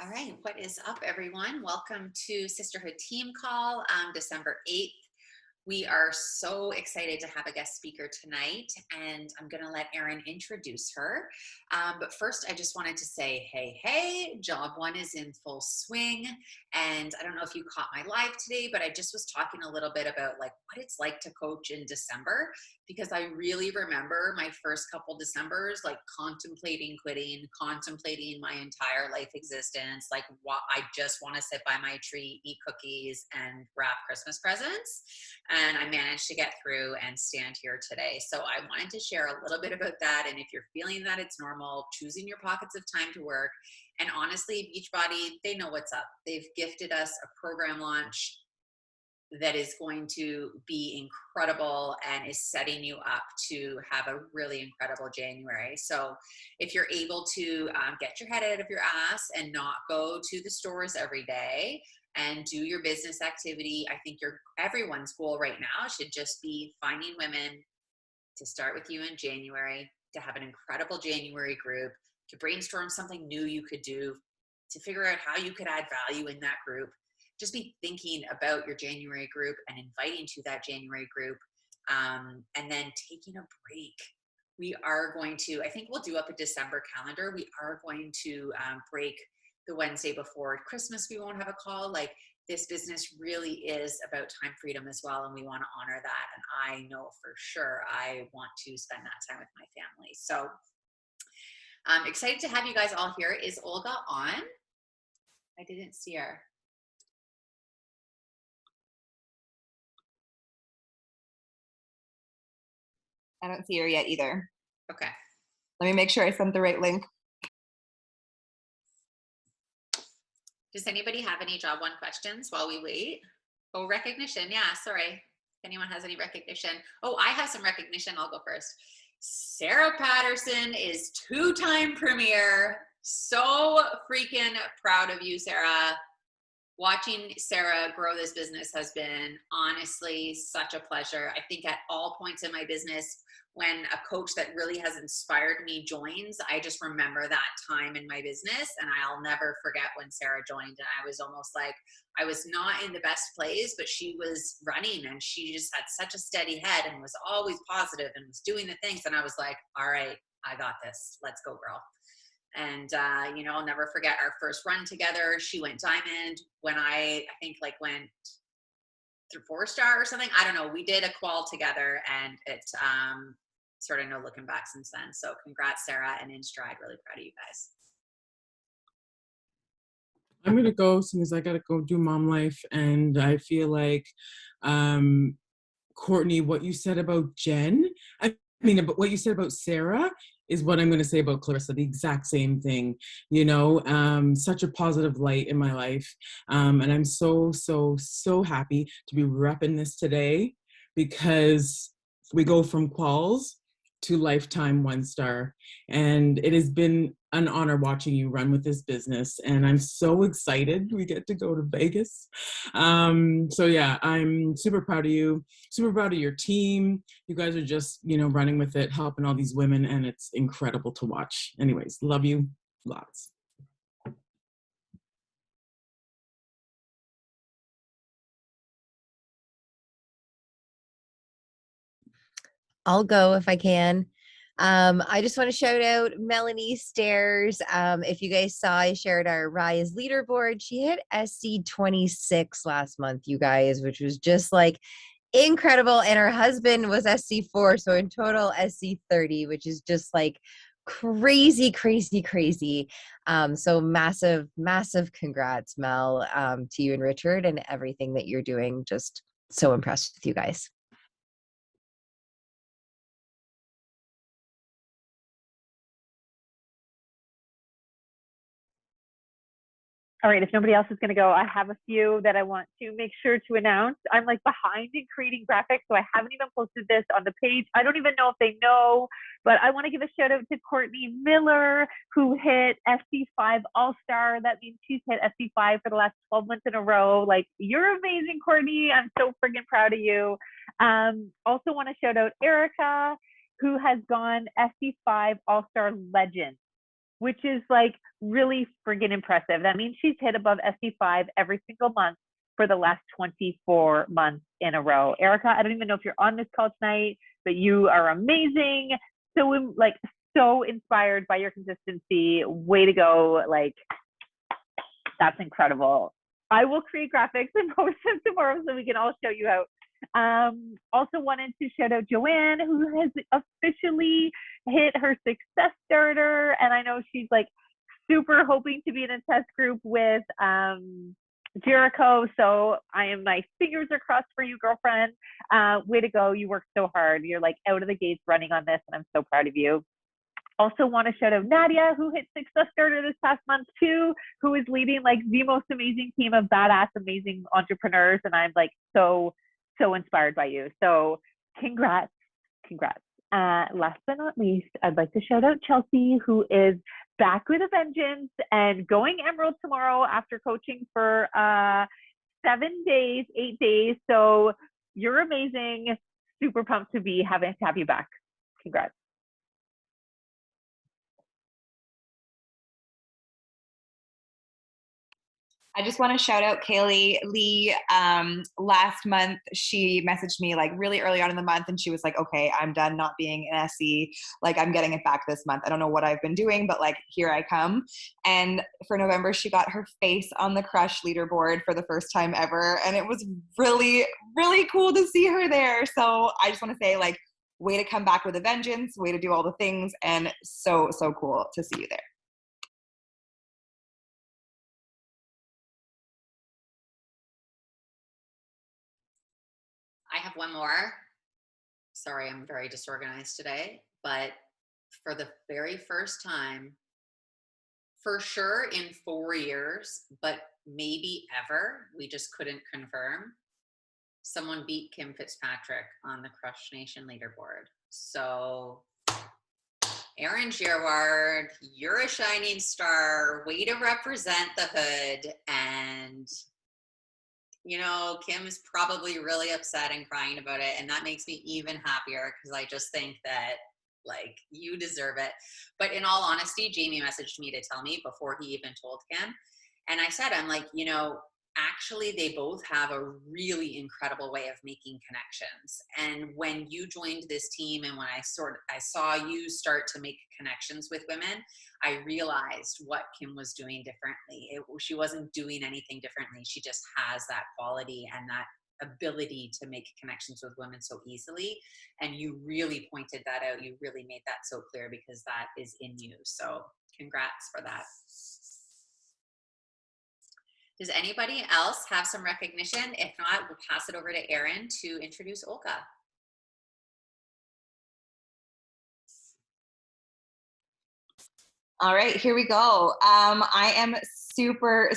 All right, what is up, everyone? Welcome to Sisterhood Team Call, December 8th. We are so excited to have a guest speaker tonight, and I'm going to let Erin introduce her. But first, I just wanted to say, hey, job one is in full swing. And I don't know if you caught my live today, but I just was talking a little bit about like what it's like to coach in December, because I really remember my first couple Decembers, like contemplating quitting, contemplating my entire life existence. Like, what, I just want to sit by my tree, eat cookies, and wrap Christmas presents. And I managed to get through and stand here today. So I wanted to share a little bit about that. And if you're feeling that it's normal, choosing your pockets of time to work. And honestly, Beachbody, they know what's up. They've gifted us a program launch that is going to be incredible and is setting you up to have a really incredible January. So if you're able to get your head out of your ass and not go to the stores every day and do your business activity, I think everyone's goal right now should just be finding women to start with you in January, to have an incredible January group, to brainstorm something new you could do, to figure out how you could add value in that group. Just be thinking about your January group and inviting to that January group, and then taking a break. We are going to, I think we'll do up a December calendar. We are going to break the Wednesday before Christmas. We won't have a call. Like, this business really is about time freedom as well, and we want to honor that. And I know for sure I want to spend that time with my family. So I'm excited to have you guys all here. Is Olga on? I didn't see her. I don't see her yet either. Okay. Let me make sure I sent the right link. Does anybody have any job one questions while we wait? Oh, recognition. Yeah, sorry. If anyone has any recognition. Oh, I have some recognition. I'll go first. Sarah Patterson is two-time premier. So freaking proud of you, Sarah. Watching Sarah grow this business has been honestly such a pleasure. I think at all points in my business, when a coach that really has inspired me joins, I just remember that time in my business, and I'll never forget when Sarah joined. And I was almost like, I was not in the best place, but she was running and she just had such a steady head and was always positive and was doing the things. And I was like, all right, I got this. Let's go, girl. And I'll never forget our first run together. She went diamond when I think like went through 4-star or something. I don't know. We did a qual together, and it's sort of no looking back since then. So congrats, Sarah, and in stride. Really proud of you guys. I'm gonna go as soon as I gotta go do mom life, and I feel like, Courtney, what you said about Jen, but what you said about Sarah is what I'm gonna say about Clarissa. The exact same thing, such a positive light in my life, and I'm so happy to be repping this today, because we go from quals to lifetime 1-star. And it has been an honor watching you run with this business. And I'm so excited we get to go to Vegas. So yeah, I'm super proud of you, super proud of your team. You guys are just, running with it, helping all these women, and it's incredible to watch. Anyways, love you lots. I'll go if I can. I just want to shout out Melanie Stairs. If you guys saw, I shared our Rise leaderboard. She hit SC26 last month, you guys, which was just like incredible. And her husband was SC4. So in total, SC30, which is just like crazy. So massive congrats, Mel, to you and Richard, and everything that you're doing. Just so impressed with you guys. All right, if nobody else is going to go, I have a few that I want to make sure to announce. I'm like behind in creating graphics, so I haven't even posted this on the page. I don't even know if they know, but I want to give a shout out to Courtney Miller, who hit SC5 All-Star. That means she's hit SC5 for the last 12 months in a row. Like, you're amazing, Courtney. I'm so friggin' proud of you. Also want to shout out Erica, who has gone SC5 All-Star Legend, which is like really friggin' impressive. That means she's hit above SC5 every single month for the last 24 months in a row. Erica, I don't even know if you're on this call tonight, but you are amazing. So like so inspired by your consistency. Way to go. Like, that's incredible. I will create graphics and post them tomorrow so we can all show you out. Also wanted to shout out Joanne, who has officially hit her success starter. And I know she's like super hoping to be in a test group with Jericho. So my fingers are crossed for you, girlfriend. Way to go. You worked so hard. You're like out of the gates running on this, and I'm so proud of you. Also want to shout out Nadia, who hit success starter this past month too, who is leading like the most amazing team of badass, amazing entrepreneurs. And I'm like so inspired by you. So congrats. Last but not least, I'd like to shout out Chelsea, who is back with a vengeance and going Emerald tomorrow after coaching for 8 days. So you're amazing. Super pumped to have you back. Congrats. I just want to shout out Kaylee Lee. Last month, she messaged me like really early on in the month, and she was like, okay, I'm done not being an SE. Like, I'm getting it back this month. I don't know what I've been doing, but like, here I come. And for November, she got her face on the Crush leaderboard for the first time ever. And it was really, really cool to see her there. So I just want to say, like, way to come back with a vengeance, way to do all the things. And so cool to see you there. I have one more. Sorry, I'm very disorganized today, but for the very first time, for sure in 4 years, but maybe ever, we just couldn't confirm, someone beat Kim Fitzpatrick on the Crush Nation leaderboard. So Erin Girouard, you're a shining star. Way to represent the hood. And you know, Kim is probably really upset and crying about it. And that makes me even happier because I just think that, like, you deserve it. But in all honesty, Jamie messaged me to tell me before he even told Kim. And I said, I'm like, you know, actually, they both have a really incredible way of making connections. And when you joined this team and when I saw you start to make connections with women, I realized what Kim was doing differently. She wasn't doing anything differently. She just has that quality and that ability to make connections with women so easily. And you really pointed that out. You really made that so clear because that is in you. So congrats for that. Does anybody else have some recognition? If not, we'll pass it over to Erin to introduce Olga. All right, here we go. I am super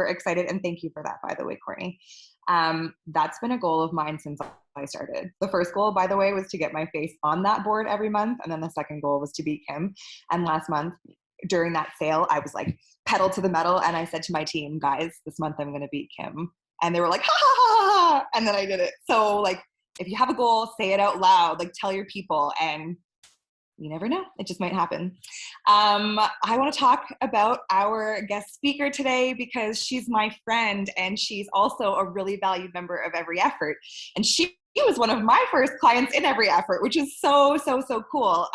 excited, and thank you for that, by the way, Courtney. That's been a goal of mine since I started. The first goal, by the way, was to get my face on that board every month, and then the second goal was to beat Kim. And last month, during that sale, I was like pedal to the metal, and I said to my team, guys, this month I'm going to beat Kim. And they were like, ha, ha, ha, ha, and then I did it. So like, if you have a goal, say it out loud, like tell your people, and you never know, it just might happen. I want to talk about our guest speaker today because she's my friend and she's also a really valued member of Every Effort. And she was one of my first clients in Every Effort, which is so cool.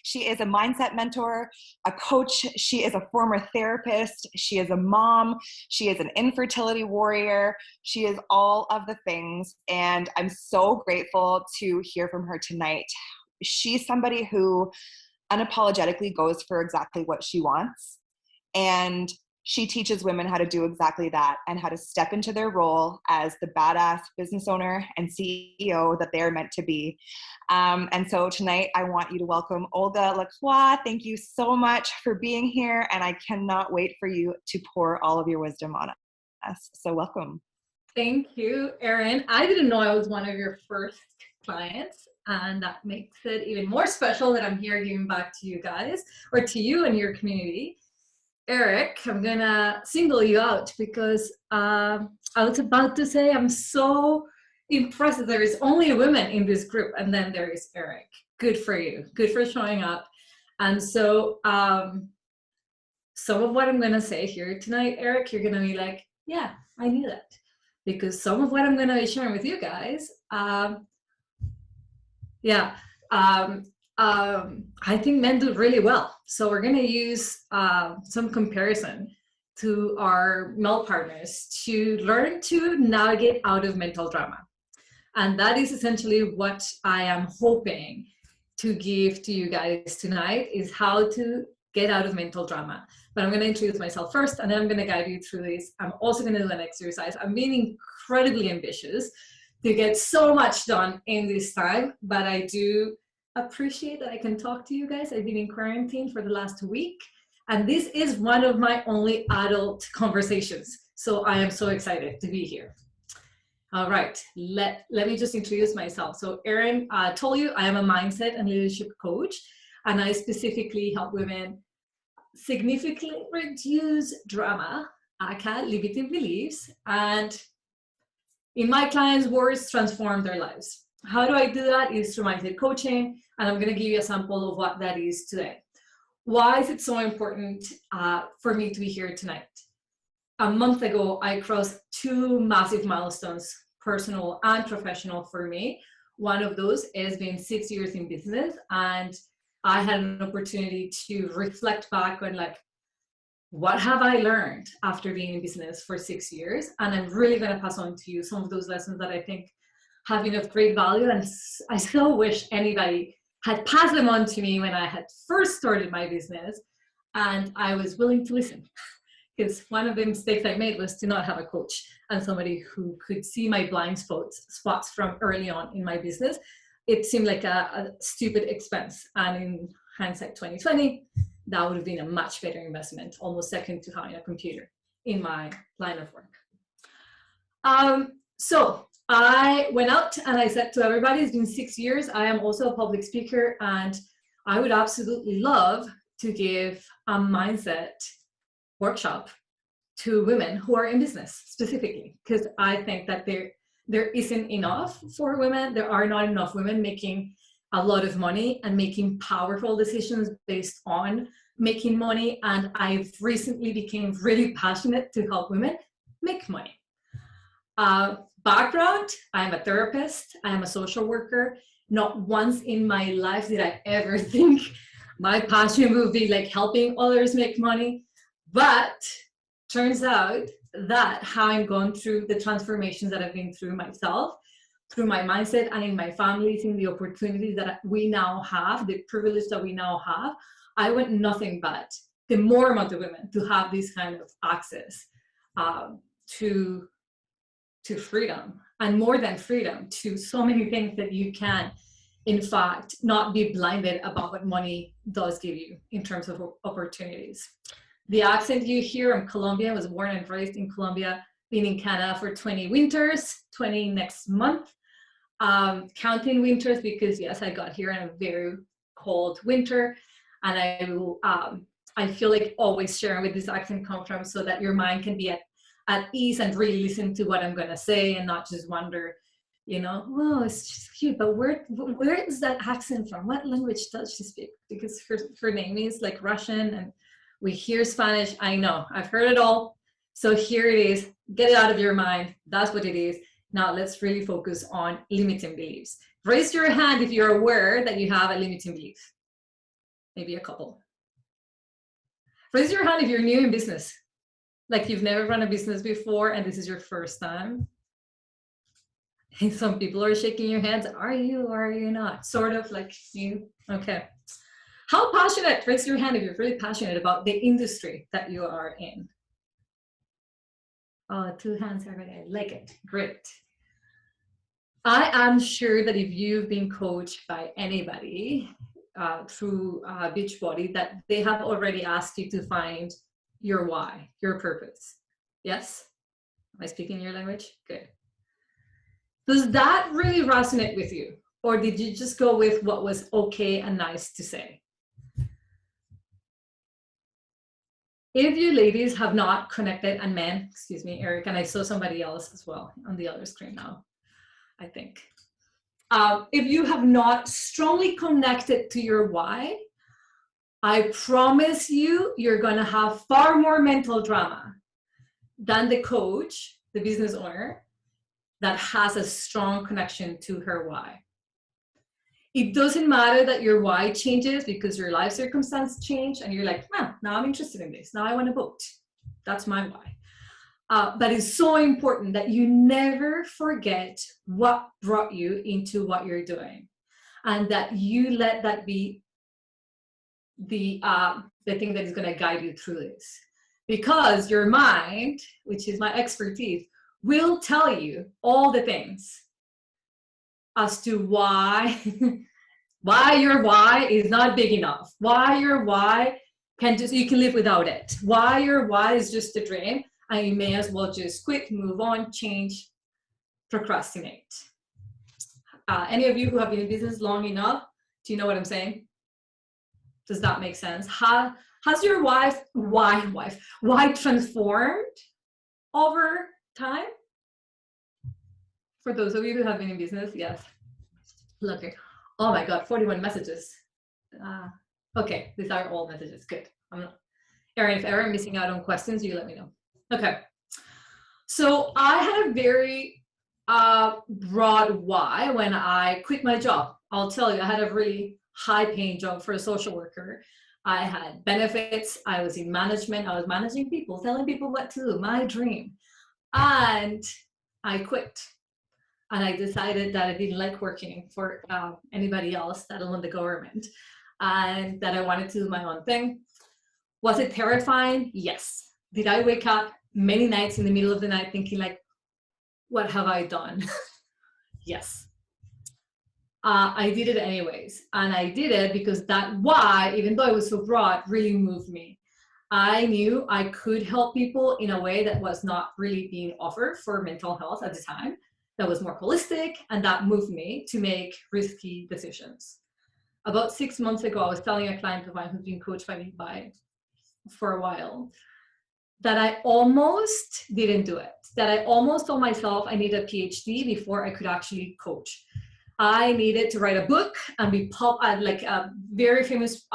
She is a mindset mentor, a coach. She is a former therapist. She is a mom. She is an infertility warrior. She is all of the things. And I'm so grateful to hear from her tonight. She's somebody who unapologetically goes for exactly what she wants. And she teaches women how to do exactly that and how to step into their role as the badass business owner and CEO that they are meant to be. And so tonight, I want you to welcome Olga Lacroix. Thank you so much for being here. And I cannot wait for you to pour all of your wisdom on us. So welcome. Thank you, Erin. I didn't know I was one of your first clients, and that makes it even more special that I'm here giving back to you guys, or to you and your community. Eric, I'm gonna single you out because I was about to say I'm so impressed that there is only women in this group, and then there is Eric. Good for you. Good for showing up. And so some of what I'm going to say here tonight, Eric, you're going to be like, yeah, I knew that. Because some of what I'm going to be sharing with you guys, I think men do really well. So we're going to use some comparison to our male partners to learn to navigate out of mental drama. And that is essentially what I am hoping to give to you guys tonight, is how to get out of mental drama. But I'm going to introduce myself first, and then I'm going to guide you through this. I'm also going to do an exercise. I'm being incredibly ambitious to get so much done in this time, but I do appreciate that I can talk to you guys. I've been in quarantine for the last week, and this is one of my only adult conversations. So I am so excited to be here. All right, let me just introduce myself. So Erin told you I am a mindset and leadership coach, and I specifically help women significantly reduce drama, aka limiting beliefs, and in my clients' words, transform their lives. How do I do that? Is through mindset coaching, and I'm going to give you a sample of what that is today. Why is it so important for me to be here tonight? A month ago, I crossed 2 massive milestones, personal and professional for me. One of those has been 6 years in business, and I had an opportunity to reflect back on like, what have I learned after being in business for 6 years? And I'm really going to pass on to you some of those lessons that I think have been of great value. And I still wish anybody had passed them on to me when I had first started my business and I was willing to listen. Because one of the mistakes I made was to not have a coach and somebody who could see my blind spots from early on in my business. It seemed like a stupid expense. And in hindsight 2020, that would have been a much better investment, almost second to having a computer in my line of work. So I went out and I said to everybody, it's been 6 years. I am also a public speaker, and I would absolutely love to give a mindset workshop to women who are in business specifically, because I think that there isn't enough for women. There are not enough women making a lot of money and making powerful decisions based on making money. And I've recently became really passionate to help women make money. Background, I'm a therapist, I am a social worker. Not once in my life did I ever think my passion would be like helping others make money. But turns out that having gone through the transformations that I've been through myself, through my mindset and in my family, seeing the opportunities that we now have, the privilege that we now have, I want nothing but the more amount of women to have this kind of access to freedom, and more than freedom, to so many things that you can, in fact, not be blinded about what money does give you in terms of opportunities. The accent you hear, I'm Colombian, was born and raised in Colombia, been in Canada for 20 winters, 20 next month. Counting winters because yes, I got here in a very cold winter, and I feel like always sharing where this accent comes from, so that your mind can be at ease and really listen to what I'm gonna say and not just wonder, oh, it's just cute, but where is that accent from? What language does she speak? Because her name is like Russian, and we hear Spanish. I know, I've heard it all. So here it is, get it out of your mind. That's what it is. Now let's really focus on limiting beliefs. Raise your hand if you're aware that you have a limiting belief. Maybe a couple. Raise your hand if you're new in business. Like you've never run a business before and this is your first time. And some people are shaking your heads. Are you or are you not? Sort of like you. Okay. How passionate? Raise your hand if you're really passionate about the industry that you are in. Oh, 2 hands already. I like it. Great. I am sure that if you've been coached by anybody through Beachbody, that they have already asked you to find your why, your purpose. Yes? Am I speaking your language? Good. Does that really resonate with you? Or did you just go with what was okay and nice to say? If you ladies have not connected, and men, excuse me, Eric, and I saw somebody else as well on the other screen now, I think. If you have not strongly connected to your why, I promise you, you're going to have far more mental drama than the coach, the business owner, that has a strong connection to her why. It doesn't matter that your why changes because your life circumstance change and you're like, now I'm interested in this. Now I want to vote. That's my why. But it's so important that you never forget what brought you into what you're doing, and that you let that be the thing that is going to guide you through this. Because your mind, which is my expertise, will tell you all the things as to why your why is not big enough, why your why you can live without it, why your why is just a dream and you may as well just quit, move on, change, procrastinate. Any of you who have been in business long enough, do you know what I'm saying? Does that make sense? Has your why transformed over time? For those of you who have been in business, yes. Lovely. Oh my God, 41 messages. Okay, these are all messages. Good. Erin, if ever I'm missing out on questions, you let me know. Okay. So I had a very broad why when I quit my job. I'll tell you, I had a really high-paying job for a social worker. I had benefits. I was in management. I was managing people, telling people what to do, my dream. And I quit. And I decided that I didn't like working for anybody else, let alone the government, and that I wanted to do my own thing. Was it terrifying? Yes. Did I wake up many nights in the middle of the night thinking like, what have I done? Yes. I did it anyways. And I did it because that why, even though it was so broad, really moved me. I knew I could help people in a way that was not really being offered for mental health at the time. That was more holistic, and that moved me to make risky decisions. About 6 months ago, I was telling a client of mine who's been coached by me for a while that I almost didn't do it, that I almost told myself I need a PhD before I could actually coach. I needed to write a book and be like a very famous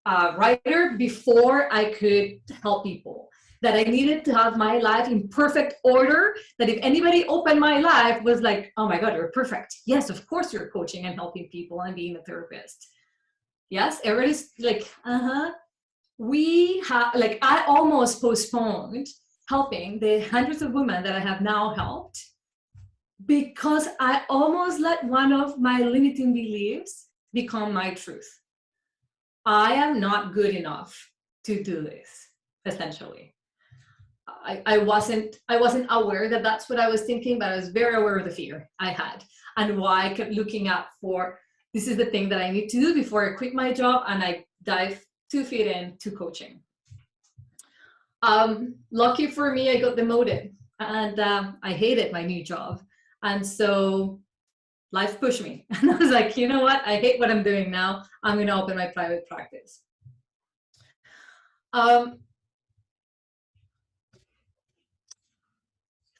writer before I could help people. That I needed to have my life in perfect order, that if anybody opened my life was like, oh my God, you're perfect. Yes, of course you're coaching and helping people and being a therapist. Yes, everybody's like, I almost postponed helping the hundreds of women that I have now helped because I almost let one of my limiting beliefs become my truth. I am not good enough to do this, essentially. I wasn't aware that that's what I was thinking, but I was very aware of the fear I had and why I kept looking out for, this is the thing that I need to do before I quit my job and I dive 2 feet into coaching. Lucky for me, I got demoted and I hated my new job. And so life pushed me. And I was like, you know what? I hate what I'm doing now. I'm going to open my private practice.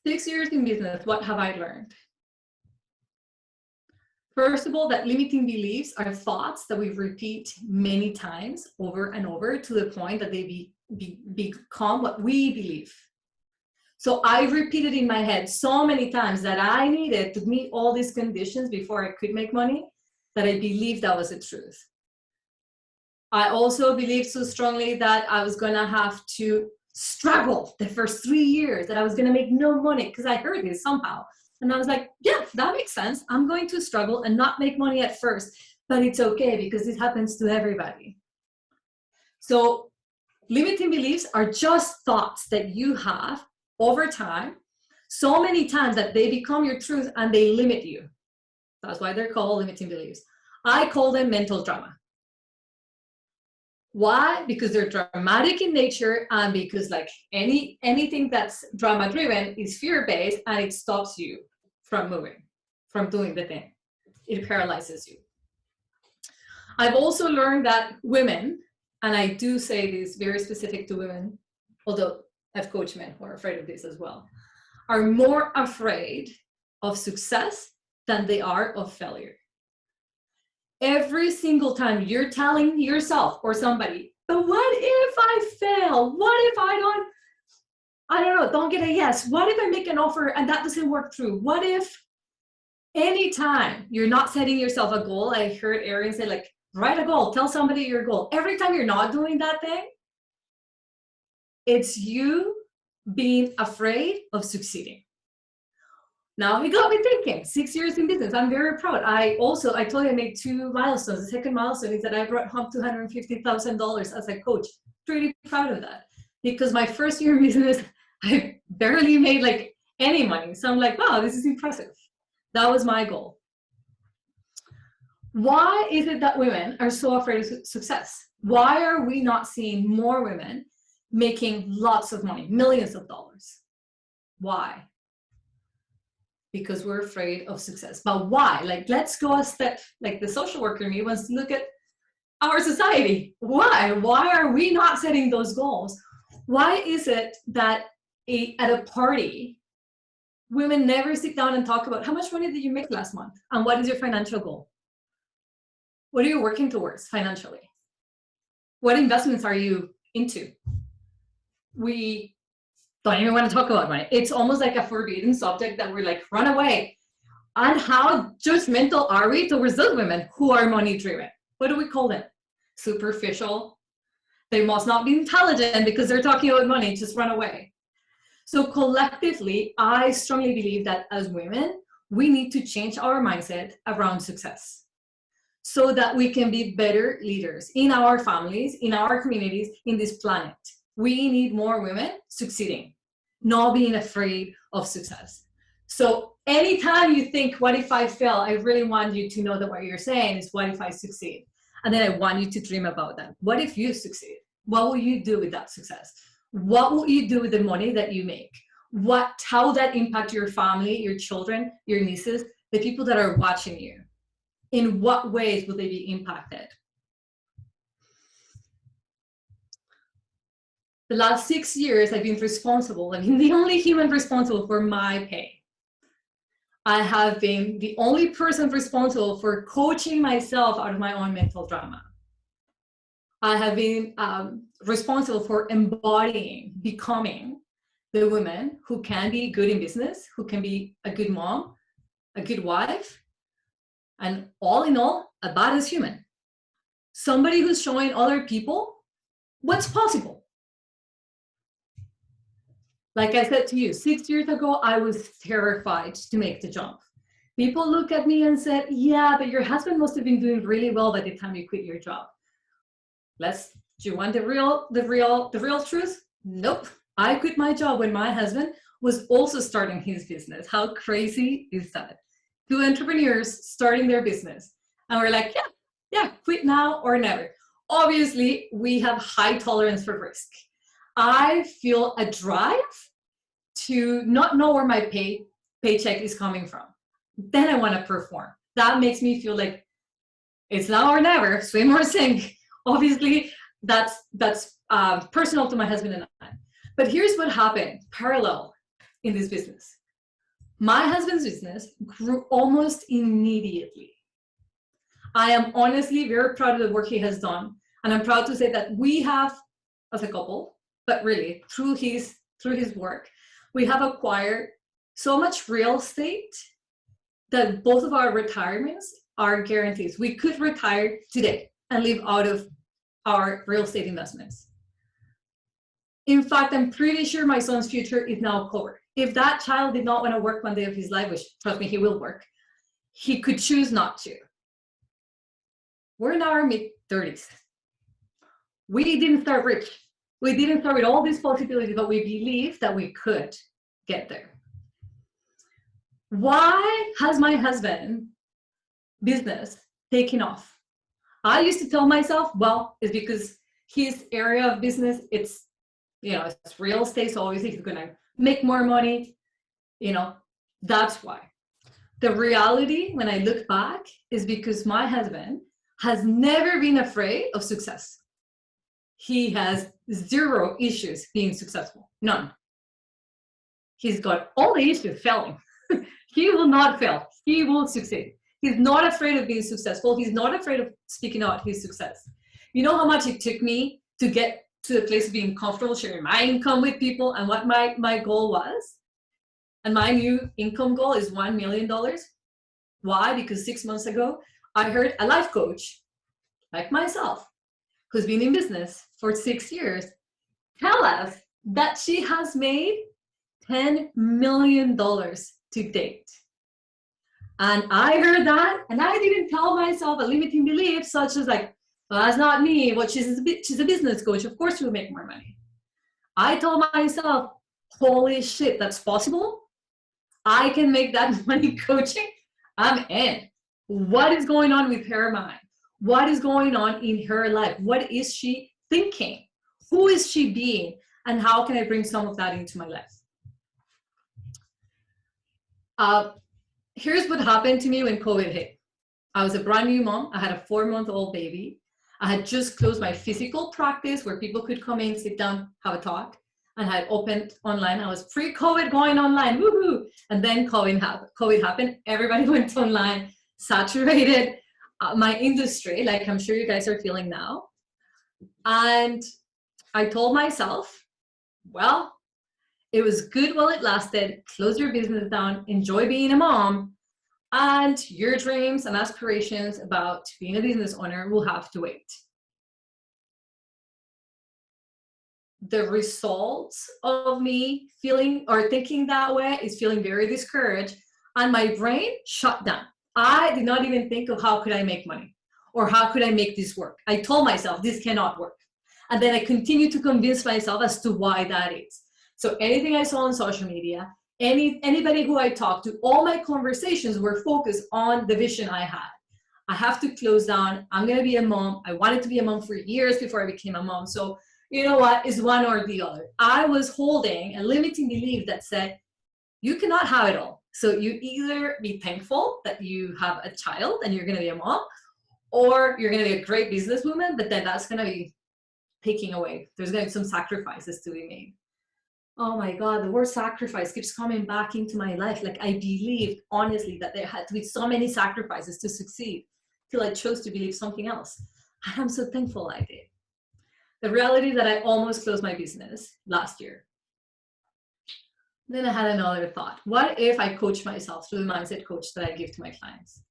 6 years in business, what have I learned? First of all, that limiting beliefs are thoughts that we repeat many times over and over to the point that they become what we believe. So I repeated in my head so many times that I needed to meet all these conditions before I could make money that I believed that was the truth. I also believed so strongly that I was going to have to struggle the first 3 years, that I was going to make no money because I heard this somehow. And I was like, yeah, that makes sense. I'm going to struggle and not make money at first, but it's okay because this happens to everybody. So limiting beliefs are just thoughts that you have over time, so many times that they become your truth and they limit you. That's why they're called limiting beliefs. I call them mental drama. Why? Because they're dramatic in nature and because like anything that's drama driven is fear-based and it stops you from moving, from doing the thing. It paralyzes you. I've also learned that women, and I do say this very specific to women, although I've coached men who are afraid of this as well, are more afraid of success than they are of failure. Every single time you're telling yourself or somebody, but what if I fail? What if I don't know, don't get a yes? What if I make an offer and that doesn't work through? What if anytime you're not setting yourself a goal? I heard Erin say, like, write a goal, tell somebody your goal. Every time you're not doing that thing, it's you being afraid of succeeding. Now it got me thinking, 6 years in business, I'm very proud. I told you I made 2 milestones. The second milestone is that I brought home $250,000 as a coach. Pretty proud of that. Because my first year in business, I barely made like any money. So I'm like, wow, this is impressive. That was my goal. Why is it that women are so afraid of success? Why are we not seeing more women making lots of money, millions of dollars? Why? Because we're afraid of success. But why? Like, let's go a step, like the social worker in me wants to look at our society. Why? Why are we not setting those goals? Why is it that at a party, women never sit down and talk about how much money did you make last month? And what is your financial goal? What are you working towards financially? What investments are you into? We don't even want to talk about money. It's almost like a forbidden subject that we're like, run away. And how judgmental are we towards those women who are money driven? What do we call them? Superficial. They must not be intelligent because they're talking about money. Just run away. So collectively, I strongly believe that as women, we need to change our mindset around success so that we can be better leaders in our families, in our communities, in this planet. We need more women succeeding, not being afraid of success. So anytime you think, what if I fail? I really want you to know that what you're saying is, what if I succeed? And then I want you to dream about that. What if you succeed? What will you do with that success? What will you do with the money that you make? How that impact your family, your children, your nieces, the people that are watching you? In what ways will they be impacted? The last 6 years, I've been the only human responsible for my pay. I have been the only person responsible for coaching myself out of my own mental drama. I have been responsible for becoming the woman who can be good in business, who can be a good mom, a good wife, and all in all, a badass human. Somebody who's showing other people what's possible. Like I said to you, 6 years ago, I was terrified to make the jump. People look at me and said, yeah, but your husband must have been doing really well by the time you quit your job. Do you want the real truth? Nope. I quit my job when my husband was also starting his business. How crazy is that? 2 entrepreneurs starting their business. And we're like, yeah, quit now or never. Obviously, we have high tolerance for risk. I feel a drive to not know where my paycheck is coming from. Then I want to perform. That makes me feel like it's now or never, swim or sink. Obviously, that's personal to my husband and I. But here's what happened parallel in this business. My husband's business grew almost immediately. I am honestly very proud of the work he has done. And I'm proud to say that we have, as a couple, but really through his work, we have acquired so much real estate that both of our retirements are guarantees. We could retire today and live out of our real estate investments. In fact, I'm pretty sure my son's future is now covered. If that child did not want to work one day of his life, which trust me, he will work, he could choose not to. We're in our mid-30s. We didn't start rich. We didn't start with all these possibilities, but we believe that we could get there. Why has my husband's business taken off? I used to tell myself, well, it's because his area of business, it's real estate, so obviously he's gonna make more money, that's why. The reality, when I look back, is because my husband has never been afraid of success. He has 0 issues being successful, none. He's got all the issues failing. He will not fail, he will succeed. He's not afraid of being successful. He's not afraid of speaking out his success. You know how much it took me to get to the place of being comfortable sharing my income with people and what my goal was? And my new income goal is $1 million. Why? Because 6 months ago, I heard a life coach like myself, who's been in business for 6 years, tell us that she has made $10 million to date. And I heard that, and I didn't tell myself a limiting belief such as like, well, that's not me. What she's a business coach. Of course she'll make more money. I told myself, holy shit, that's possible. I can make that money coaching. I'm in. What is going on with her mind? What is going on in her life? What is she thinking? Who is she being? And how can I bring some of that into my life? Here's what happened to me when COVID hit. I was a brand new mom. I had a 4-month-old baby. I had just closed my physical practice where people could come in, sit down, have a talk, and had opened online. I was pre-COVID going online, woohoo! And then COVID happened. Everybody went online, saturated my industry, like I'm sure you guys are feeling now. And I told myself, well, it was good while it lasted. Close your business down, enjoy being a mom, and your dreams and aspirations about being a business owner will have to wait. The results of me feeling or thinking that way is feeling very discouraged, and my brain shut down. I did not even think of how could I make money or how could I make this work. I told myself this cannot work. And then I continued to convince myself as to why that is. So anything I saw on social media, anybody who I talked to, all my conversations were focused on the vision I had. I have to close down. I'm going to be a mom. I wanted to be a mom for years before I became a mom. So you know what? It's one or the other. I was holding a limiting belief that said, you cannot have it all. So you either be thankful that you have a child and you're going to be a mom, or you're going to be a great businesswoman, but then that's going to be taking away. There's going to be some sacrifices to be made. Oh my God, the word sacrifice keeps coming back into my life. Like I believed honestly that there had to be so many sacrifices to succeed till I chose to believe something else. And I'm so thankful I did. The reality that I almost closed my business last year. Then I had another thought. What if I coach myself through the mindset coach that I give to my clients?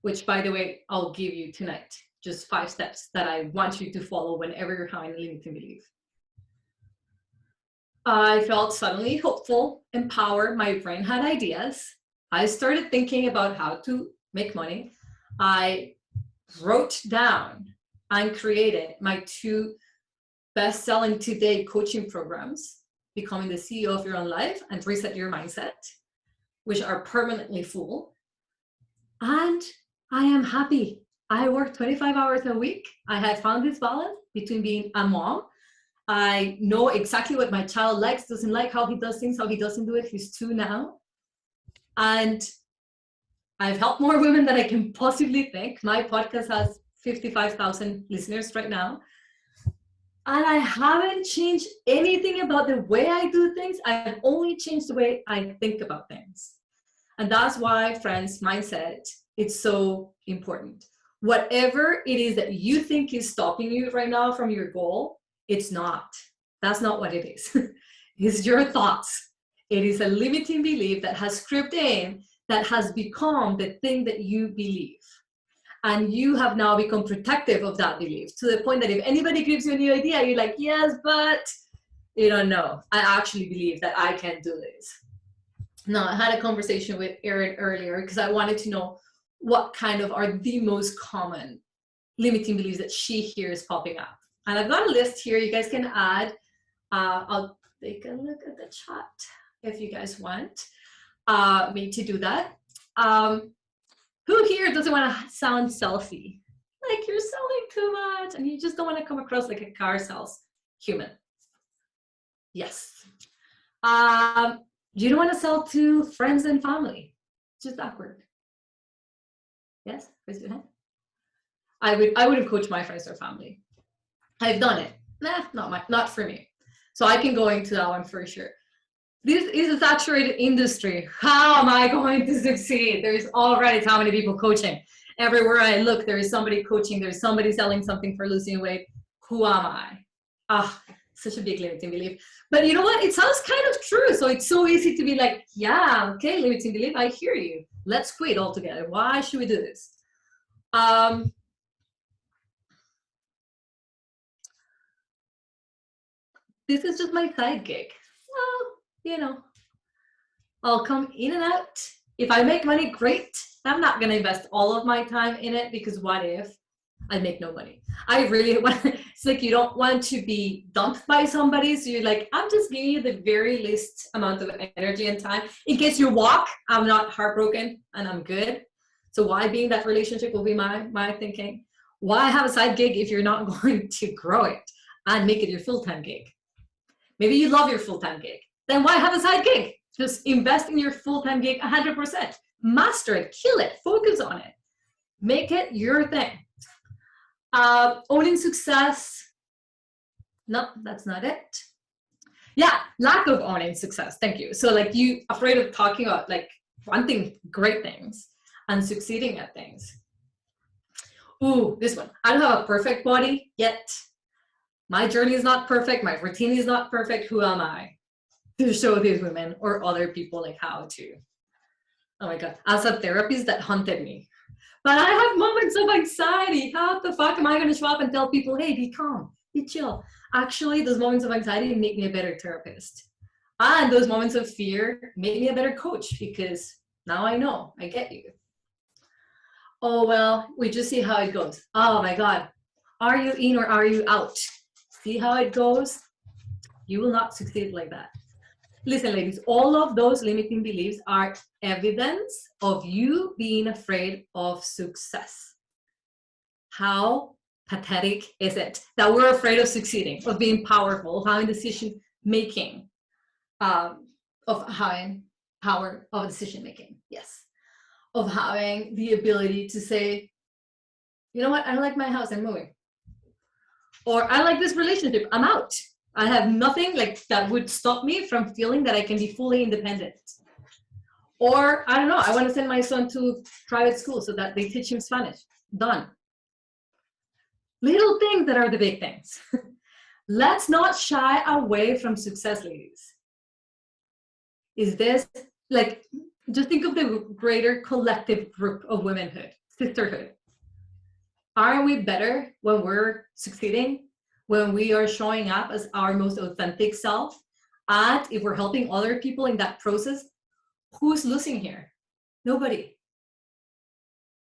Which, by the way, I'll give you tonight. Just 5 steps that I want you to follow whenever you're having a limiting belief. I felt suddenly hopeful, empowered. My brain had ideas. I started thinking about how to make money. I wrote down and created my 2 best-selling today coaching programs, Becoming the CEO of Your Own Life and Reset Your Mindset, which are permanently full. And I am happy. I work 25 hours a week. I have found this balance between being a mom. I know exactly what my child likes, doesn't like, how he does things, how he doesn't do it. He's 2 now. And I've helped more women than I can possibly think. My podcast has 55,000 listeners right now. And I haven't changed anything about the way I do things. I've only changed the way I think about things. And that's why, friends, mindset, it's so important. Whatever it is that you think is stopping you right now from your goal, it's not. That's not what it is. It's your thoughts. It is a limiting belief that has crept in, that has become the thing that you believe. And you have now become protective of that belief to the point that if anybody gives you a new idea, you're like, yes, but you don't know. I actually believe that I can do this. Now, I had a conversation with Erin earlier because I wanted to know what kind of are the most common limiting beliefs that she hears popping up. And I've got a list here. You guys can add. I'll take a look at the chat if you guys want me to do that. Who here doesn't want to sound salesy? Like you're selling too much and you just don't want to come across like a car sales human. Yes. You don't want to sell to friends and family. Just awkward. Yes? Raise your hand. I wouldn't coach my friends or family. I've done it. Not for me. So I can go into that one for sure. this is a saturated industry. How am I going to succeed? There's already how many people coaching. Everywhere I look, there is somebody coaching. There's somebody selling something for losing weight. Who am I? Such a big limiting belief. But you know what? It sounds kind of true. So it's so easy to be like, yeah, okay, limiting belief. I hear you. Let's quit altogether. Why should we do this? This is just my side gig. Well, you know, I'll come in and out. If I make money, great. I'm not going to invest all of my time in it, because what if I make no money? I really want, it's like you don't want to be dumped by somebody. So you're like, I'm just giving you the very least amount of energy and time. In case you walk, I'm not heartbroken and I'm good. So why be in that relationship will be my thinking. Why have a side gig if you're not going to grow it and make it your full-time gig? Maybe you love your full-time gig. Then why have a side gig? Just invest in your full-time gig 100%. Master it, kill it, focus on it. Make it your thing. Owning success. No, that's not it. Yeah, lack of owning success. Thank you. So like you afraid of talking about like wanting great things and succeeding at things. Ooh, this one. I don't have a perfect body yet. My journey is not perfect. My routine is not perfect. Who am I to show these women or other people like how to? Oh my God. As a therapist, that haunted me. But I have moments of anxiety. How the fuck am I going to show up and tell people, hey, be calm, be chill? Actually, those moments of anxiety make me a better therapist. And those moments of fear make me a better coach, because now I know, I get you. Oh, well, we just see how it goes. Oh my God. Are you in or are you out? See how it goes? You will not succeed like that. Listen, ladies, all of those limiting beliefs are evidence of you being afraid of success. How pathetic is it that we're afraid of succeeding, of being powerful, of having decision making, of having power of decision making? Yes. Of having the ability to say, you know what, I don't like my house, I'm moving. Or I like this relationship, I'm out. I have nothing like that would stop me from feeling that I can be fully independent. Or I don't know, I want to send my son to private school so that they teach him Spanish. Done. Little things that are the big things. Let's not shy away from success, ladies. Is this like, just think of the greater collective group of womanhood, sisterhood. Aren't we better when we're succeeding? When we are showing up as our most authentic self? And if we're helping other people in that process, who's losing here? Nobody.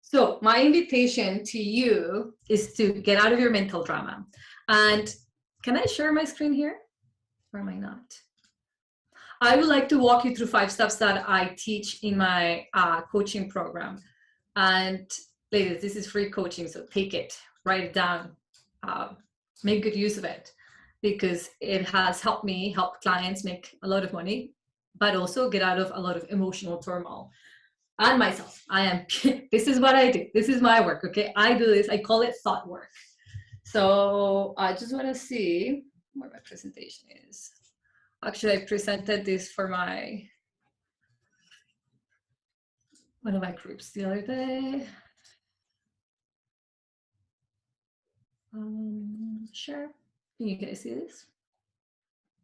So my invitation to you is to get out of your mental drama. And can I share my screen here? Or am I not? I would like to walk you through 5 steps that I teach in my coaching program. And ladies, this is free coaching, so take it, write it down, make good use of it, because it has helped me help clients make a lot of money, but also get out of a lot of emotional turmoil. And myself, this is what I do. This is my work, okay? I do this, I call it thought work. So I just want to see where my presentation is. Actually, I presented this for one of my groups the other day. Sure. Can you guys see this?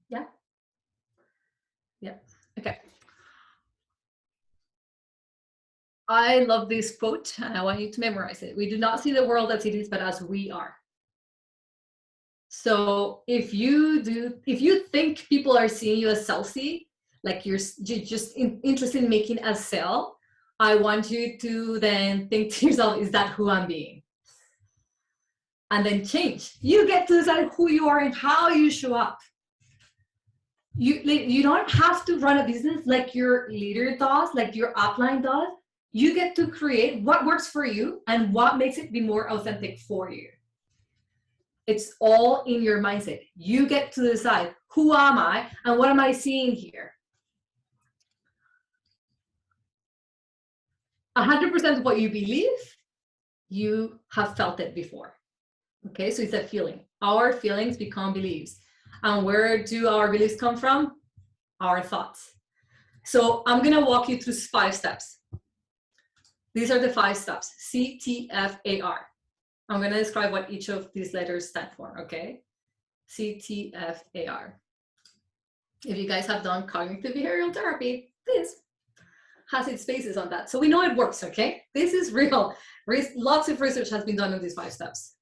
Yeah? Yeah. Okay. I love this quote and I want you to memorize it. We do not see the world as it is, but as we are. So if you think people are seeing you as salesy, like you're just interested in making a sale, I want you to then think to yourself, is that who I'm being? And then change. You get to decide who you are and how you show up. You don't have to run a business like your leader does, like your upline does. You get to create what works for you and what makes it be more authentic for you. It's all in your mindset. You get to decide, who am I and what am I seeing here? 100% of what you believe, you have felt it before. Okay, so it's a feeling. Our feelings become beliefs. And where do our beliefs come from? our thoughts. So I'm going to walk you through 5 steps. These are the 5 steps, CTFAR. I'm going to describe what each of these letters stand for, okay? CTFAR. If you guys have done cognitive behavioral therapy, this has its basis on that. So we know it works, okay? This is real. Lots of research has been done on these 5 steps.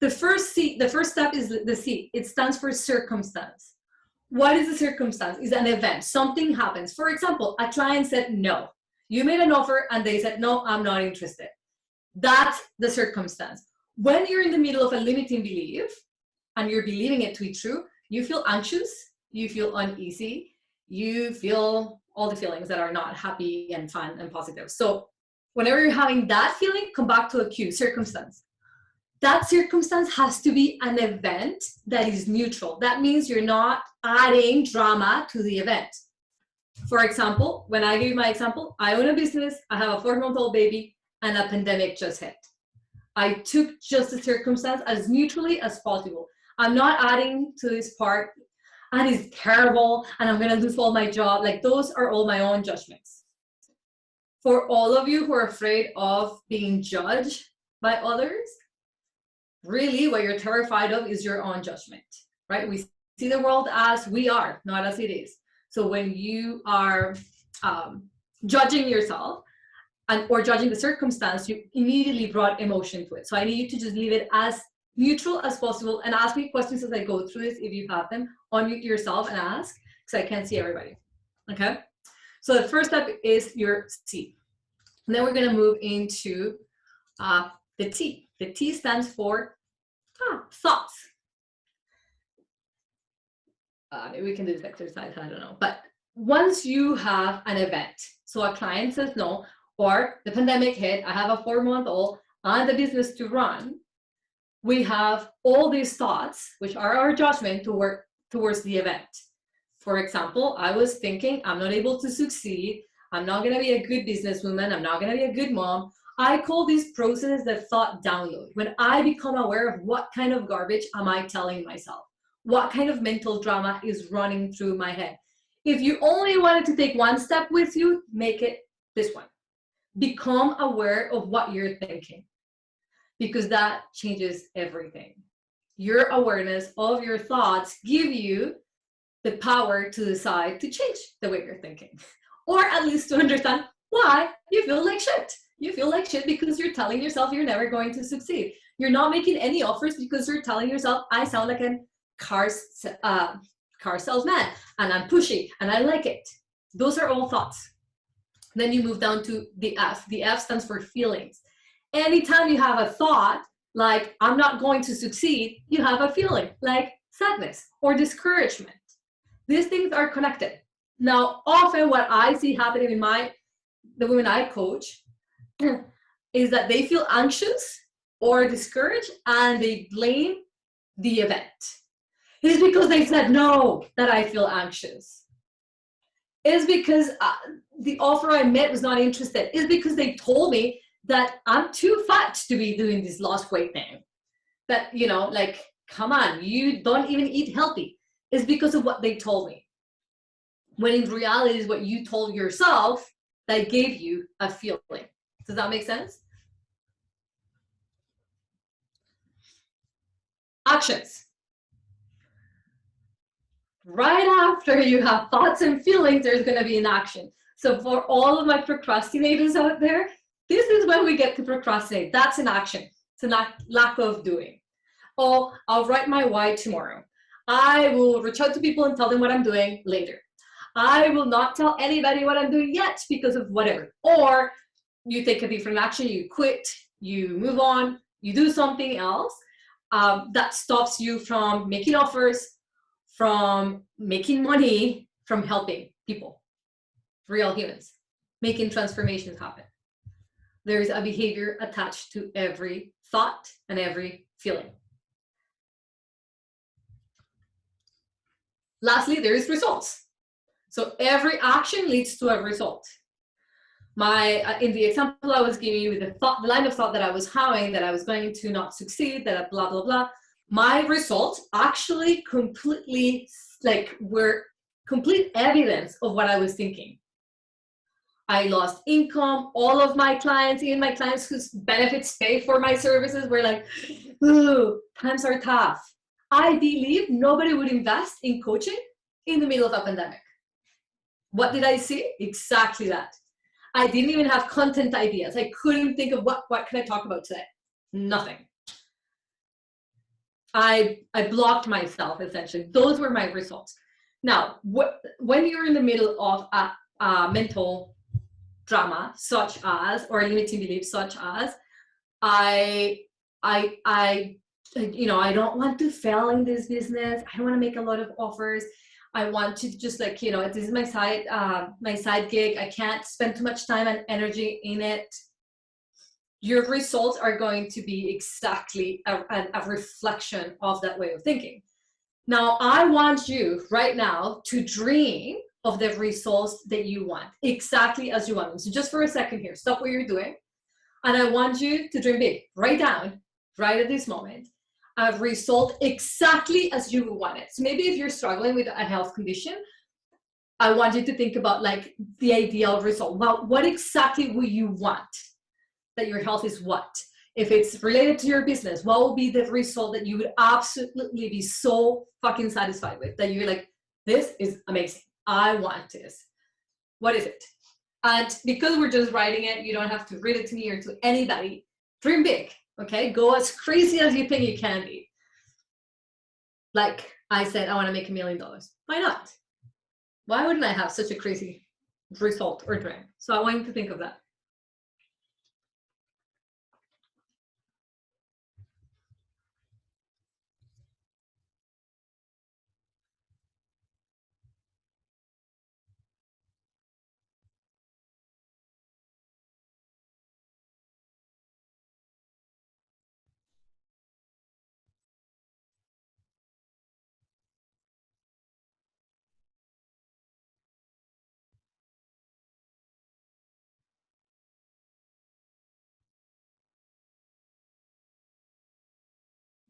The first step is the C. It stands for circumstance. What is the circumstance? It's an event. Something happens. For example, a client said no. You made an offer and they said, no, I'm not interested. That's the circumstance. When you're in the middle of a limiting belief and you're believing it to be true, you feel anxious, you feel uneasy, you feel all the feelings that are not happy and fun and positive. So whenever you're having that feeling, come back to a cue, circumstance. That circumstance has to be an event that is neutral. That means you're not adding drama to the event. For example, when I give you my example, I own a business, I have a 4-month-old baby, and a pandemic just hit. I took just the circumstance as neutrally as possible. I'm not adding to this part, and it's terrible, and I'm gonna lose all my job. Like, those are all my own judgments. For all of you who are afraid of being judged by others, really what you're terrified of is your own judgment, right? We see the world as we are, not as it is. So when you are judging yourself or judging the circumstance, you immediately brought emotion to it. So I need you to just leave it as neutral as possible and ask me questions as I go through this. If you have them, unmute yourself and ask, because I can't see everybody, okay? So the first step is your C. And then we're gonna move into the T. The T stands for thoughts. Maybe we can do this exercise, I don't know. But once you have an event, so a client says no, or the pandemic hit, I have a 4-month-old and the business to run, we have all these thoughts, which are our judgment to work towards the event. For example, I was thinking, I'm not able to succeed, I'm not gonna be a good businesswoman, I'm not gonna be a good mom. I call this process the thought download. When I become aware of what kind of garbage am I telling myself? What kind of mental drama is running through my head? If you only wanted to take one step with you, make it this one. Become aware of what you're thinking, because that changes everything. Your awareness of your thoughts give you the power to decide to change the way you're thinking, or at least to understand why you feel like shit. You feel like shit because you're telling yourself you're never going to succeed. You're not making any offers because you're telling yourself, I sound like a car salesman, and I'm pushy, and I like it. Those are all thoughts. Then you move down to the F. The F stands for feelings. Anytime you have a thought like, I'm not going to succeed, you have a feeling like sadness or discouragement. These things are connected. Now, often what I see happening in the women I coach is that they feel anxious or discouraged and they blame the event. It's because they said no that I feel anxious. It's because the offer I met was not interested. It's because they told me that I'm too fat to be doing this lost weight thing. That, you know, like, come on, you don't even eat healthy. It's because of what they told me. When in reality is what you told yourself that gave you a feeling. Does that make sense? Actions. Right after you have thoughts and feelings, there's going to be an action. So for all of my procrastinators out there, this is when we get to procrastinate. That's an action. It's a lack of doing. Oh, I'll write my why tomorrow. I will reach out to people and tell them what I'm doing later. I will not tell anybody what I'm doing yet because of whatever. Or you take a different action, you quit, you move on, you do something else that stops you from making offers, from making money, from helping people, real humans, making transformations happen. There is a behavior attached to every thought and every feeling. Lastly, there is results. So every action leads to a result. In the example I was giving you with the line of thought that I was having, that I was going to not succeed, that blah, blah, blah, my results actually completely were complete evidence of what I was thinking. I lost income. All of my clients, even my clients whose benefits pay for my services, were like, ooh, times are tough. I believe nobody would invest in coaching in the middle of a pandemic. What did I see? Exactly that. I didn't even have content ideas. I couldn't think of what can I talk about today? Nothing. I blocked myself, essentially. Those were my results. Now, when you're in the middle of a mental drama, such as, or limiting beliefs, such as, I don't want to fail in this business. I don't want to make a lot of offers. I want to just like, this is my side gig. I can't spend too much time and energy in it. Your results are going to be exactly a reflection of that way of thinking. Now, I want you right now to dream of the results that you want, exactly as you want them. So just for a second here, stop what you're doing. And I want you to dream big, write down, right at this moment, a result exactly as you would want it. So maybe if you're struggling with a health condition, I want you to think about like the ideal result. Well, what exactly would you want that your health is what? If it's related to your business, what will be the result that you would absolutely be so fucking satisfied with? That you're like, this is amazing. I want this. What is it? And because we're just writing it, you don't have to read it to me or to anybody. Dream big, okay? Go as crazy as you think you can be. Like I said, I want to make $1 million. Why not? Why wouldn't I have such a crazy result or dream? So I want you to think of that.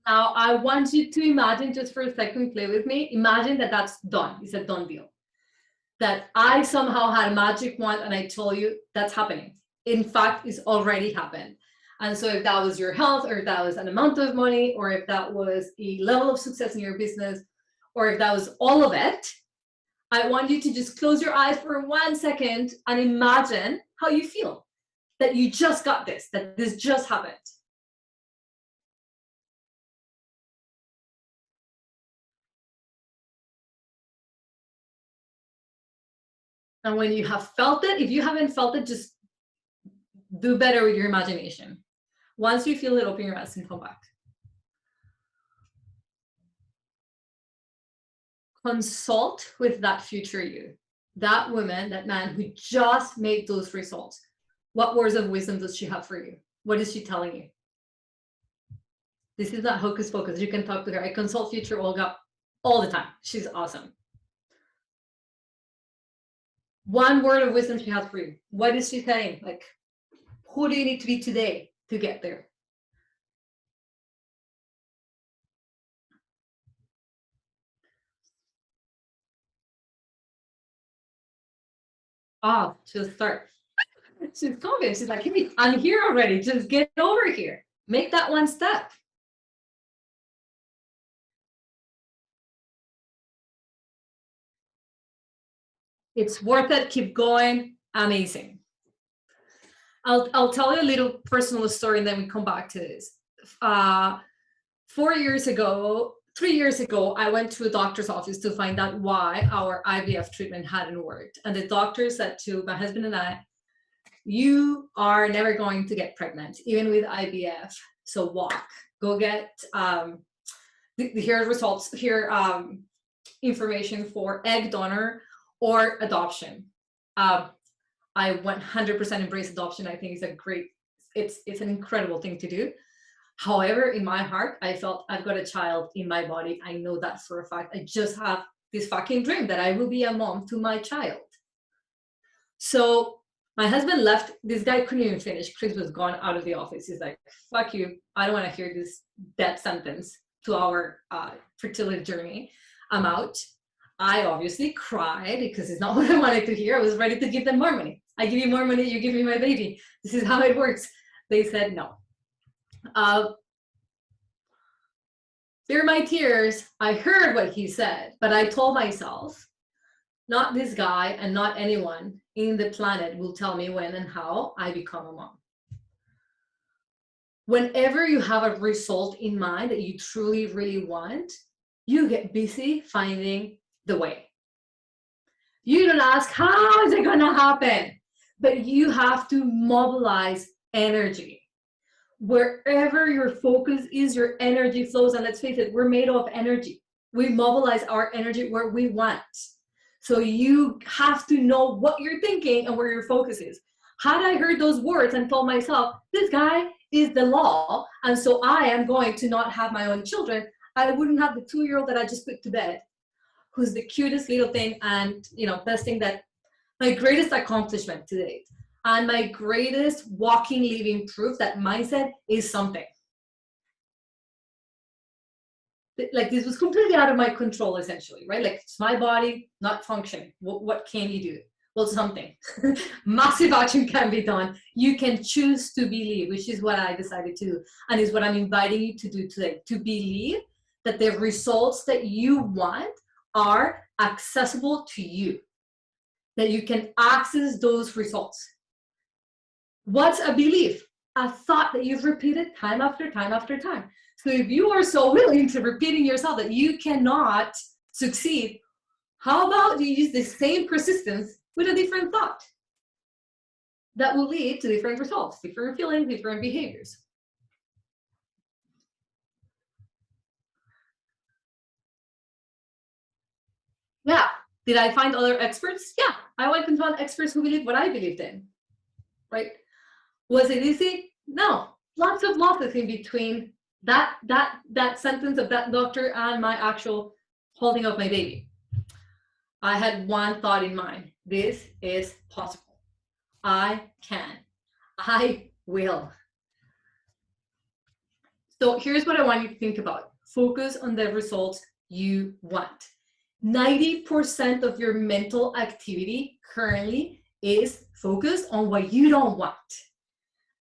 Now, I want you to imagine, just for a second, play with me. Imagine that that's done. It's a done deal. That I somehow had a magic wand and I told you that's happening. In fact, it's already happened. And so if that was your health, or if that was an amount of money, or if that was a level of success in your business, or if that was all of it, I want you to just close your eyes for 1 second and imagine how you feel. That you just got this, that this just happened. And when you have felt it, if you haven't felt it, just do better with your imagination. Once you feel it, open your eyes and come back. Consult with that future you, that woman, that man who just made those results. What words of wisdom does she have for you? What is she telling you? This is not hocus pocus. You can talk to her. I consult future Olga all the time. She's awesome. One word of wisdom she has for you. What is she saying? Like, who do you need to be today to get there? Oh, she'll start. She's confident. She's like, hey, I'm here already. Just get over here. Make that one step. It's worth it. Keep going. Amazing. I'll tell you a little personal story and then we come back to this. 3 years ago, I went to a doctor's office to find out why our IVF treatment hadn't worked. And the doctor said to my husband and I, you are never going to get pregnant, even with IVF. So walk, go get, here results, here information for egg donor or adoption. I 100% embrace adoption. I think it's an incredible thing to do. However, in my heart, I felt I've got a child in my body. I know that for a fact. I just have this fucking dream that I will be a mom to my child. So my husband left. This guy couldn't even finish. Chris was gone out of the office. He's like, fuck you. I don't want to hear this death sentence to our fertility journey. I'm out. I obviously cried because it's not what I wanted to hear. I was ready to give them more money. I give you more money, you give me my baby. This is how it works. They said no. Through my tears, I heard what he said, but I told myself, not this guy and not anyone in the planet will tell me when and how I become a mom. Whenever you have a result in mind that you truly, really want, you get busy finding the way. You don't ask, how is it going to happen? But you have to mobilize energy. Wherever your focus is, your energy flows. And let's face it, we're made of energy. We mobilize our energy where we want. So you have to know what you're thinking and where your focus is. Had I heard those words and told myself, this guy is the law, and so I am going to not have my own children, I wouldn't have the 2-year-old that I just put to bed, who's the cutest little thing, and best thing, that my greatest accomplishment to date, and my greatest walking, living proof that mindset is something. Like, this was completely out of my control, essentially, right? Like, it's my body not functioning. What can you do? Well, something. Massive action can be done. You can choose to believe, which is what I decided to do, and is what I'm inviting you to do today, to believe that the results that you want are accessible to you, that you can access those results. What's a belief? A thought that you've repeated time after time after time. So if you are so willing to repeating yourself that you cannot succeed, how about you use the same persistence with a different thought that will lead to different results, different feelings, different behaviors. Yeah. Did I find other experts? Yeah. I went and found experts who believed what I believed in, right? Was it easy? No. Lots of losses in between that sentence of that doctor and my actual holding of my baby. I had one thought in mind. This is possible. I can. I will. So here's what I want you to think about. Focus on the results you want. 90% of your mental activity currently is focused on what you don't want.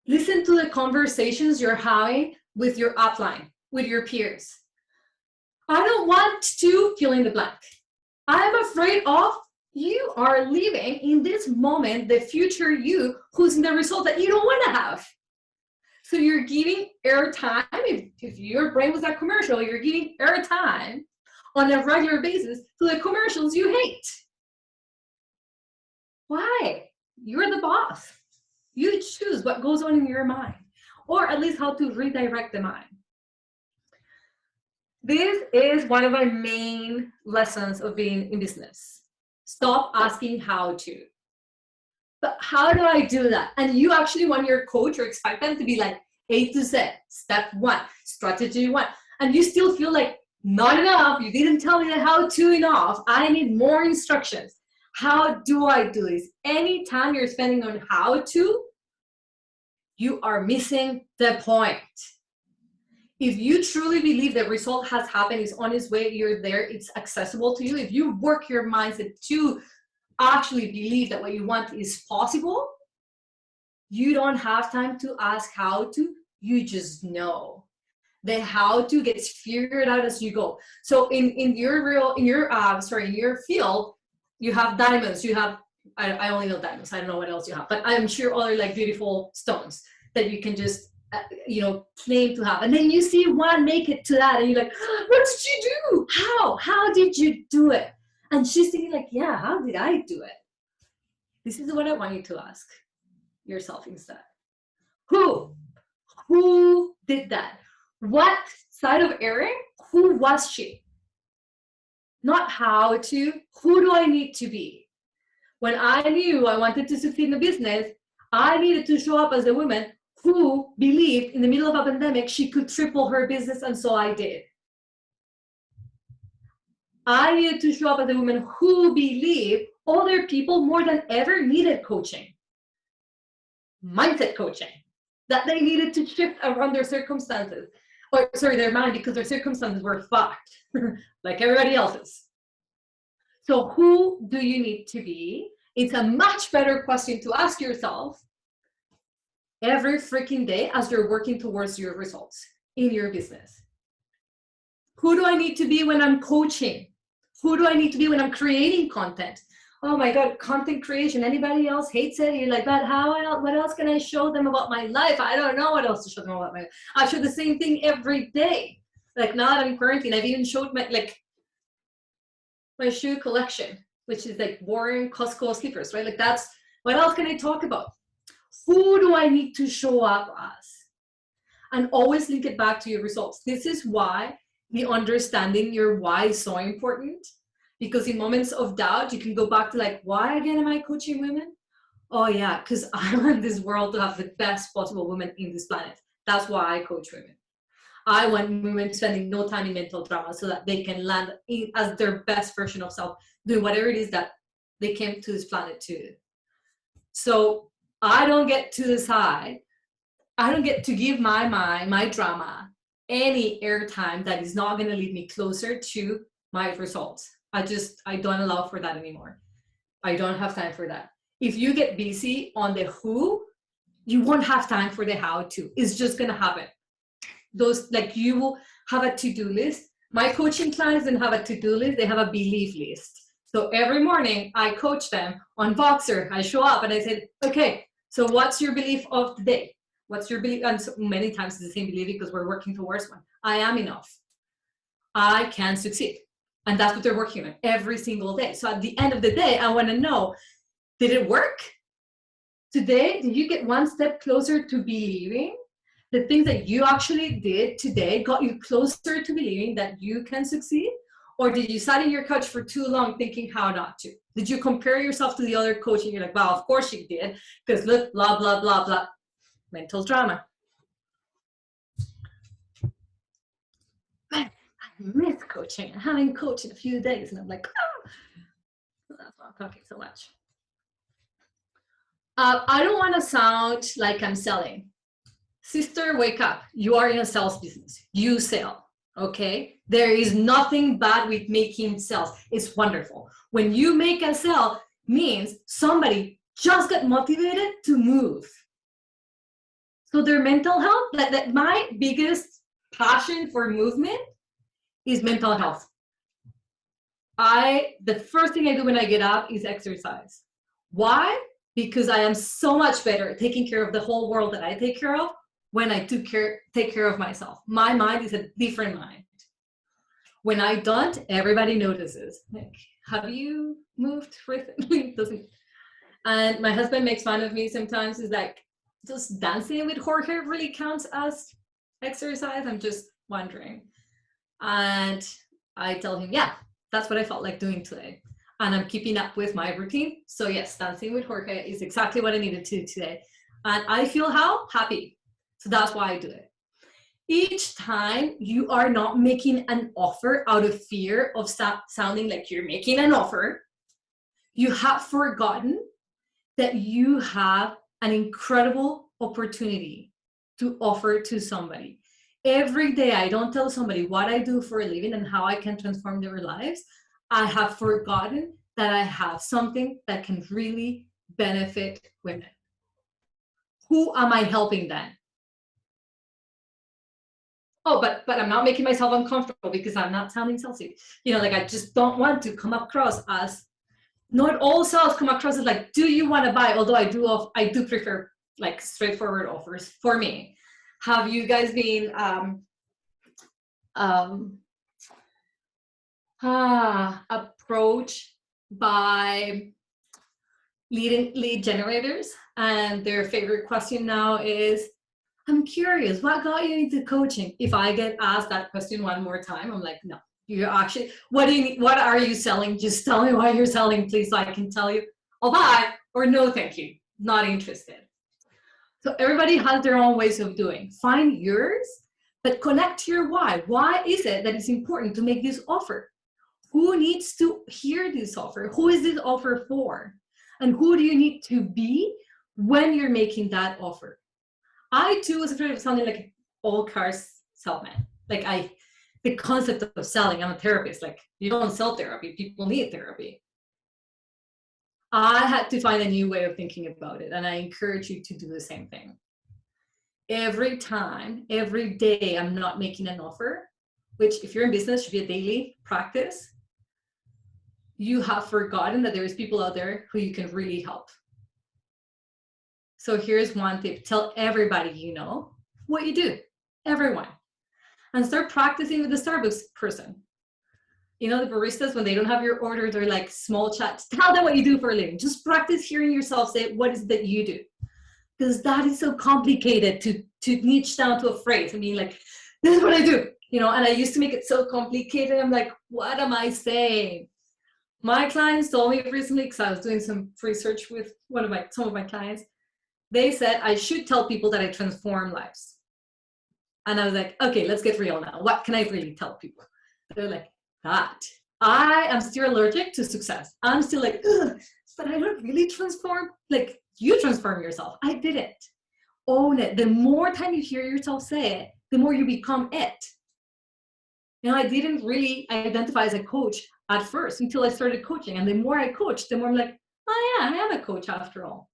Listen to the conversations you're having with your upline, with your peers. I don't want to fill in the blank. I'm afraid of. You are living in this moment the future you who's in the result that you don't want to have. So you're giving airtime. If your brain was a commercial, you're giving airtime on a regular basis to the commercials you hate. Why? You're the boss. You choose what goes on in your mind, or at least how to redirect the mind. This is one of my main lessons of being in business. Stop asking how to. But how do I do that? And you actually want your coach or expect them to be like A to Z, step 1, strategy 1. And you still feel like not enough. You didn't tell me the how to enough. I need more instructions. How do I do this? Anytime you're spending on how to, you are missing the point. If you truly believe the result has happened, is on its way, you're there, it's accessible to you, if you work your mindset to actually believe that what you want is possible, you don't have time to ask how to, you just know. The how to gets figured out as you go. So in your field, you have diamonds, you have, I only know diamonds, I don't know what else you have, but I'm sure other like beautiful stones that you can just claim to have, and then you see one make it to that, and you're like, what did you do? How did you do it? And she's thinking like, yeah, how did I do it? This is what I want you to ask yourself instead. Who did that? What side of Erin? Who was she? Not how to, who do I need to be? When I knew I wanted to succeed in the business, I needed to show up as a woman who believed in the middle of a pandemic she could triple her business, and so I did. I needed to show up as a woman who believed other people more than ever needed coaching. Mindset coaching. That they needed to shift around their circumstances. Their mind, because their circumstances were fucked, like everybody else's. So who do you need to be? It's a much better question to ask yourself every freaking day as you're working towards your results in your business. Who do I need to be when I'm coaching? Who do I need to be when I'm creating content? Oh my God, content creation. Anybody else hates it? You're like, but what else can I show them about my life? I don't know what else to show them about my life. I show the same thing every day. Like now that I'm quarantined, I've even showed my shoe collection, which is like boring Costco slippers, right? Like that's, what else can I talk about? Who do I need to show up as? And always link it back to your results. This is why the understanding your why is so important, because in moments of doubt, you can go back to like, why again am I coaching women? Oh yeah, because I want this world to have the best possible women in this planet. That's why I coach women. I want women spending no time in mental drama so that they can land in as their best version of self, doing whatever it is that they came to this planet to do. So I don't get to decide, I don't get to give my mind, my drama, any airtime that is not going to lead me closer to my results. I don't allow for that anymore. I don't have time for that. If you get busy on the who, you won't have time for the how to. It's just going to happen. Those, like, you will have a to-do list. My coaching clients didn't have a to-do list. They have a belief list. So every morning I coach them on Voxer. I show up and I said, okay, so what's your belief of the day? What's your belief? And so many times it's the same belief because we're working towards one. I am enough. I can succeed. And that's what they're working on every single day. So at the end of the day, I want to know, did it work? Today, did you get one step closer to believing the things that you actually did today got you closer to believing that you can succeed? Or did you sit in your couch for too long thinking how not to? Did you compare yourself to the other coach and you're like, wow, of course you did, because look, blah, blah, blah, blah. Mental drama. Man, I miss coaching. I haven't coached in a few days and I'm like, oh, that's why I'm talking so much. I don't want to sound like I'm selling. Sister, wake up. You are in a sales business. You sell, okay? There is nothing bad with making sales. It's wonderful. When you make a sale, means somebody just got motivated to move. So their mental health, that my biggest passion for movement is mental health. The first thing I do when I get up is exercise. Why? Because I am so much better at taking care of the whole world that I take care of when I take care of myself. My mind is a different mind. When I don't, everybody notices. Like, have you moved recently? Doesn't. And my husband makes fun of me sometimes. He's like, does dancing with Jorge really counts as exercise? I'm just wondering. And I tell him, yeah, that's what I felt like doing today. And I'm keeping up with my routine. So yes, dancing with Jorge is exactly what I needed to do today. And I feel how? Happy. So that's why I do it. Each time you are not making an offer out of fear of sounding like you're making an offer, you have forgotten that you have an incredible opportunity to offer to somebody. Every day I don't tell somebody what I do for a living and how I can transform their lives. I have forgotten that I have something that can really benefit women. Who am I helping then? Oh, but I'm not making myself uncomfortable because I'm not sounding salesy. You know, like I just don't want to come across as, not all sales come across as like, do you want to buy? Although I do prefer like straightforward offers for me. Have you guys been approached by lead generators and their favorite question now is, I'm curious, what got you into coaching? If I get asked that question one more time, I'm like, no. You actually, what do you need? What are you selling? Just tell me what you're selling, please, so I can tell you, I'll buy, or no, thank you, not interested. So everybody has their own ways of doing. Find yours, but connect to your why. Why is it that it's important to make this offer? Who needs to hear this offer? Who is this offer for? And who do you need to be when you're making that offer? I too was afraid of sounding like an old car salesman. Like the concept of selling. I'm a therapist. Like, you don't sell therapy, people need therapy. I had to find a new way of thinking about it, and I encourage you to do the same thing. Every time, every day I'm not making an offer, which if you're in business should be a daily practice, you have forgotten that there's people out there who you can really help. So here's one tip. Tell everybody you know what you do, everyone. And start practicing with the Starbucks person. You know, the baristas, when they don't have your order, they're like small chats. Tell them what you do for a living. Just practice hearing yourself say, what is it that you do? Because that is so complicated to niche down to a phrase. I mean, like, this is what I do. You know, and I used to make it so complicated. I'm like, what am I saying? My clients told me recently, because I was doing some research with some of my clients, they said I should tell people that I transform lives. And I was like, okay, let's get real now. What can I really tell people? They're like, that. I am still allergic to success. I'm still like, ugh, but I don't really transform. Like, you transform yourself. I didn't. Own it. The more time you hear yourself say it, the more you become it. You know, I didn't really identify as a coach at first until I started coaching. And the more I coach, the more I'm like, oh yeah, I am a coach after all.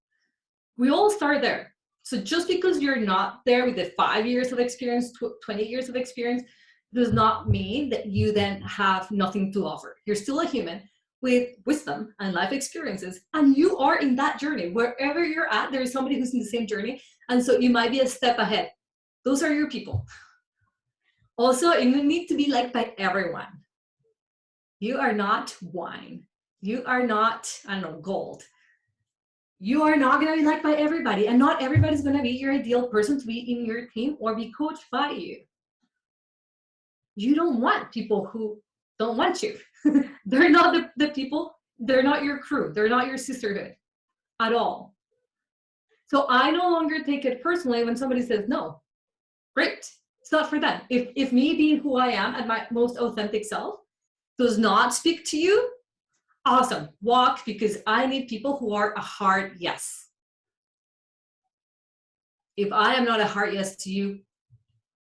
We all start there. So just because you're not there with the 5 years of experience, 20 years of experience, does not mean that you then have nothing to offer. You're still a human with wisdom and life experiences, and you are in that journey. Wherever you're at, there is somebody who's in the same journey, and so you might be a step ahead. Those are your people. Also, you need to be liked by everyone. You are not wine. You are not, I don't know, gold. You are not going to be liked by everybody, and not everybody's going to be your ideal person to be in your team or be coached by you. You don't want people who don't want you. They're not the people, they're not your crew, they're not your sisterhood at all. So I no longer take it personally when somebody says no. Great, it's not for them. If me being who I am at my most authentic self does not speak to you, awesome, walk, because I need people who are a hard yes. If I am not a hard yes to you,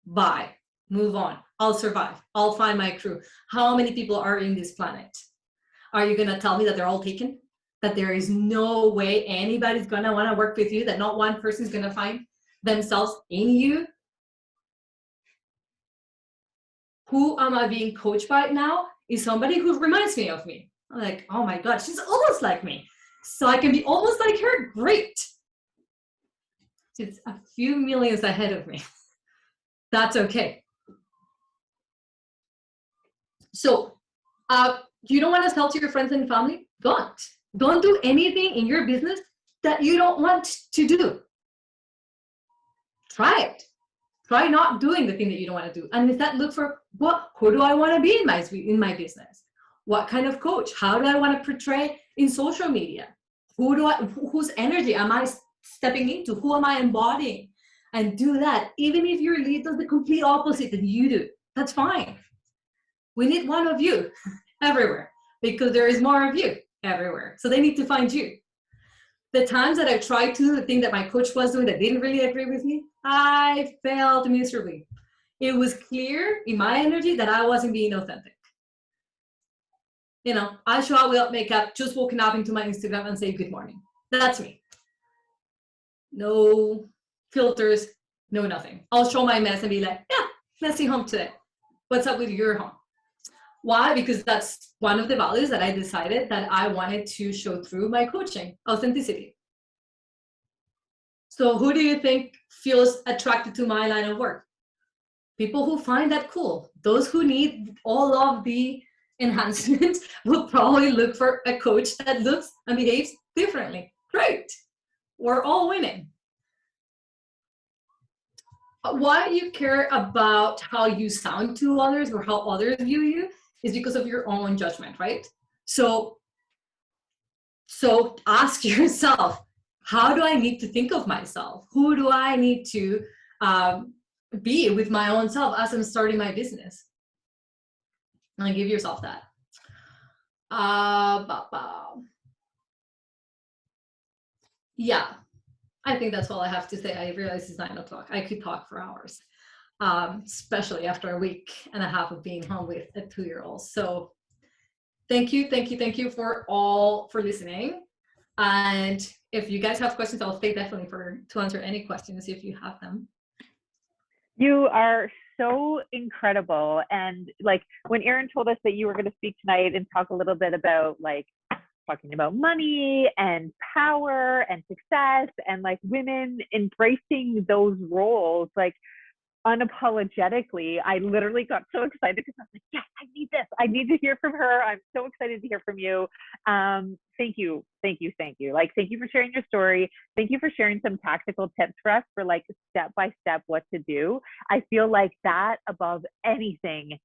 bye, move on. I'll survive. I'll find my crew. How many people are in this planet? Are you going to tell me that they're all taken? That there is no way anybody's going to want to work with you? That not one person is going to find themselves in you? Who am I being coached by now? Is somebody who reminds me of me. I'm like, oh my God, she's almost like me. So I can be almost like her? Great. She's a few millions ahead of me. That's okay. So you don't want to sell to your friends and family? Don't do anything in your business that you don't want to do. Try it. Try not doing the thing that you don't want to do. And instead look for, who do I want to be in my business? What kind of coach? How do I want to portray in social media? Whose energy am I stepping into? Who am I embodying? And do that. Even if your lead does the complete opposite that you do, that's fine. We need one of you everywhere because there is more of you everywhere. So they need to find you. The times that I tried to do the thing that my coach was doing that didn't really agree with me, I failed miserably. It was clear in my energy that I wasn't being authentic. You know, I show up without makeup, just walking up into my Instagram and say good morning. That's me. No filters, no nothing. I'll show my mess and be like, yeah, messy home today. What's up with your home? Why? Because that's one of the values that I decided that I wanted to show through my coaching, authenticity. So who do you think feels attracted to my line of work? People who find that cool. Those who need all of the enhancements will probably look for a coach that looks and behaves differently. Great. We're all winning. Why you care about how you sound to others or how others view you is because of your own judgment, right? So ask yourself, how do I need to think of myself? Who do I need to be with my own self as I'm starting my business? And give yourself that. Yeah, I think that's all I have to say. I realize it's 9 o'clock. I could talk for hours. especially after a week and a half of being home with a 2-year-old. So thank you for listening. And if you guys have questions, I'll stay definitely to answer any questions if you have them. You are so incredible. And like when Erin told us that you were going to speak tonight and talk a little bit about like talking about money and power and success and like women embracing those roles, like unapologetically, I literally got so excited because I was like, yes, I need this. I need to hear from her. I'm so excited to hear from you. Thank you. Like, thank you for sharing your story. Thank you for sharing some tactical tips for us for like step by step what to do. I feel like that above anything,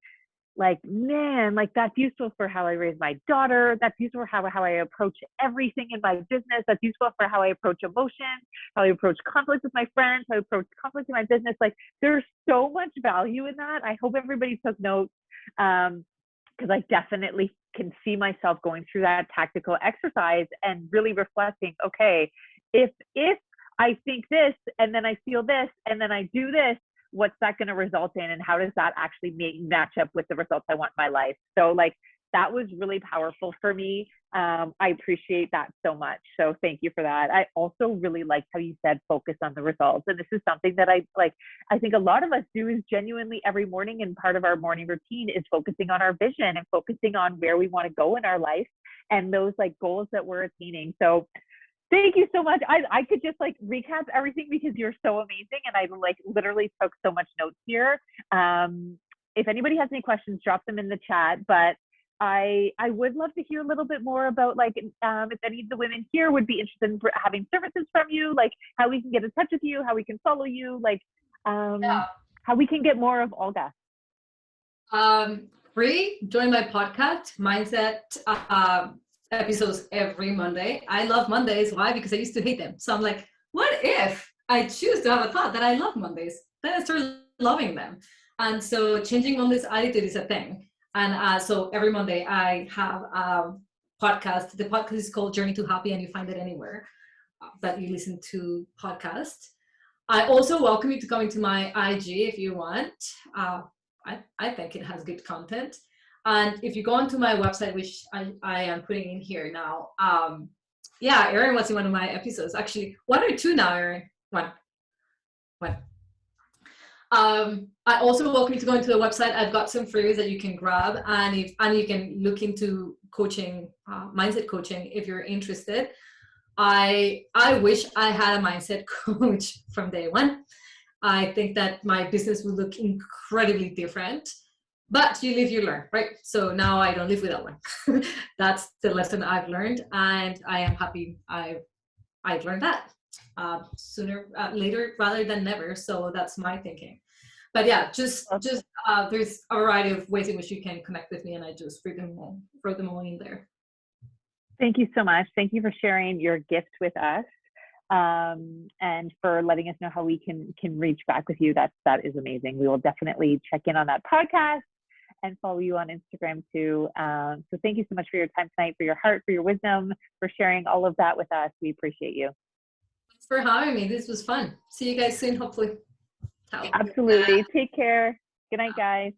like, man, like that's useful for how I raise my daughter. That's useful for how I approach everything in my business. That's useful for how I approach emotions, how I approach conflict with my friends, how I approach conflict in my business. Like there's so much value in that. I hope everybody took notes, because I definitely can see myself going through that tactical exercise and really reflecting, okay, if I think this and then I feel this and then I do this, what's that going to result in, and how does that actually match up with the results I want in my life? So like that was really powerful for me. I appreciate that so much. So thank you for that. I also really liked how you said focus on the results. And this is something that I think a lot of us do is genuinely every morning, and part of our morning routine is focusing on our vision and focusing on where we want to go in our life and those like goals that we're attaining. So thank you so much. I could just like recap everything because you're so amazing. And I like literally took so much notes here. If anybody has any questions, drop them in the chat. But I would love to hear a little bit more about like if any of the women here would be interested in having services from you, like how we can get in touch with you, how we can follow you, like how we can get more of Olga. Join my podcast, Mindset. Episodes every Monday. I love Mondays. Why? Because I used to hate them. So I'm like, what if I choose to have a thought that I love Mondays? Then I start loving them. And so changing Mondays attitude is a thing. And so every Monday I have a podcast. The podcast is called Journey to Happy, and you find it anywhere that you listen to podcasts. I also welcome you to come into my IG if you want. I think it has good content. And if you go onto my website, which I am putting in here now, Erin was in one of my episodes. Actually, 1 or 2 now, Erin. One. I also welcome you to go into the website. I've got some freebies that you can grab, and you can look into coaching, mindset coaching, if you're interested. I wish I had a mindset coach from day one. I think that my business would look incredibly different. But you live, you learn, right? So now I don't live without one. That's the lesson I've learned, and I am happy I've learned that sooner, later, rather than never. So that's my thinking. But yeah, just there's a variety of ways in which you can connect with me, and I just wrote them all in there. Thank you so much. Thank you for sharing your gift with us, and for letting us know how we can reach back with you. That is amazing. We will definitely check in on that podcast and follow you on Instagram too. So thank you so much for your time tonight, for your heart, for your wisdom, for sharing all of that with us. We appreciate you. Thanks for having me. This was fun. See you guys soon, hopefully. Absolutely. Take care. Good night, guys.